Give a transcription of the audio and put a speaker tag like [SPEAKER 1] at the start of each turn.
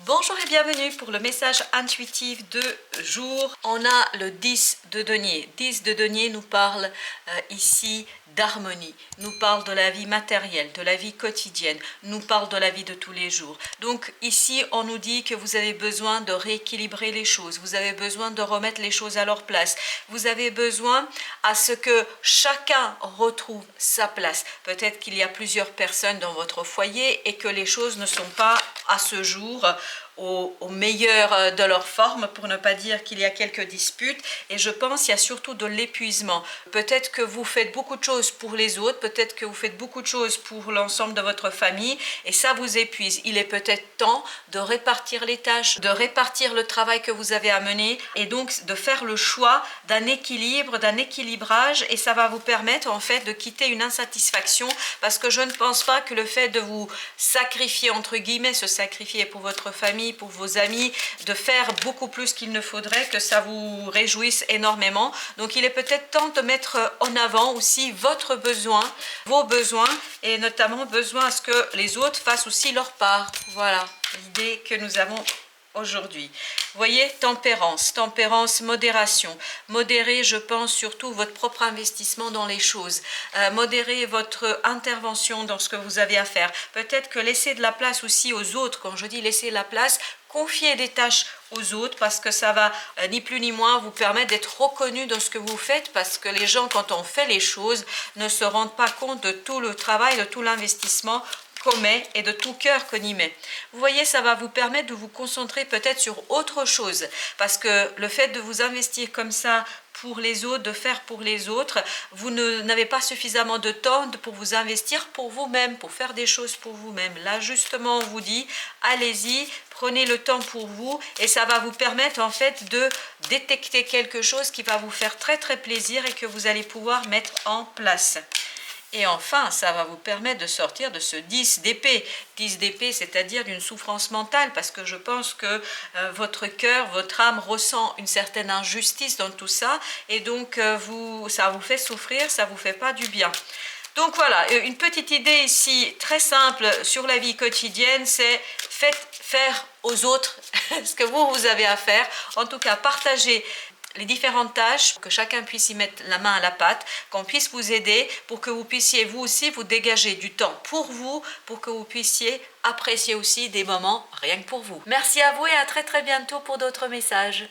[SPEAKER 1] Bonjour et bienvenue pour le message intuitif de jour. On a le 10 de denier. 10 de denier nous parle ici d'harmonie, nous parle de la vie matérielle, de la vie quotidienne, nous parle de la vie de tous les jours. Donc ici, on nous dit que vous avez besoin de rééquilibrer les choses, vous avez besoin de remettre les choses à leur place, vous avez besoin à ce que chacun retrouve sa place. Peut-être qu'il y a plusieurs personnes dans votre foyer et que les choses ne sont pas à ce jour au meilleur de leur forme, pour ne pas dire qu'il y a quelques disputes, et je pense qu'il y a surtout de l'épuisement. Peut-être que vous faites beaucoup de choses pour les autres, peut-être que vous faites beaucoup de choses pour l'ensemble de votre famille, et ça vous épuise. Il est peut-être temps de répartir les tâches, de répartir le travail que vous avez à mener, et donc de faire le choix d'un équilibre, d'un équilibrage, et ça va vous permettre en fait de quitter une insatisfaction, parce que je ne pense pas que le fait de vous sacrifier, entre guillemets, se sacrifier pour votre famille, pour vos amis, de faire beaucoup plus qu'il ne faudrait, que ça vous réjouisse énormément. Donc il est peut-être temps de mettre en avant aussi votre besoin, vos besoins, et notamment besoin à ce que les autres fassent aussi leur part. Voilà l'idée que nous avons aujourd'hui. Vous voyez, tempérance, modération. Modérez, je pense, surtout votre propre investissement dans les choses. Modérez votre intervention dans ce que vous avez à faire. Peut-être que laissez de la place aussi aux autres. Quand je dis laisser la place, confiez des tâches aux autres, parce que ça va ni plus ni moins vous permettre d'être reconnu dans ce que vous faites, parce que les gens, quand on fait les choses, ne se rendent pas compte de tout le travail, de tout l'investissement qu'on met et de tout cœur qu'on y met. Vous voyez, ça va vous permettre de vous concentrer peut-être sur autre chose, parce que le fait de vous investir comme ça pour les autres, de faire pour les autres, vous n'avez pas suffisamment de temps pour vous investir pour vous-même, pour faire des choses pour vous-même. Là, justement, on vous dit, allez-y, prenez le temps pour vous, et ça va vous permettre en fait de détecter quelque chose qui va vous faire très très plaisir et que vous allez pouvoir mettre en place. Et enfin, ça va vous permettre de sortir de ce 10 d'épée. 10 d'épée, c'est-à-dire d'une souffrance mentale, parce que je pense que votre cœur, votre âme ressent une certaine injustice dans tout ça, et donc ça vous fait souffrir, ça ne vous fait pas du bien. Donc voilà, une petite idée ici très simple sur la vie quotidienne, c'est faites faire aux autres ce que vous avez à faire. En tout cas, partagez les différentes tâches, que chacun puisse y mettre la main à la pâte, qu'on puisse vous aider pour que vous puissiez vous aussi vous dégager du temps pour vous, pour que vous puissiez apprécier aussi des moments rien que pour vous. Merci à vous et à très très bientôt pour d'autres messages.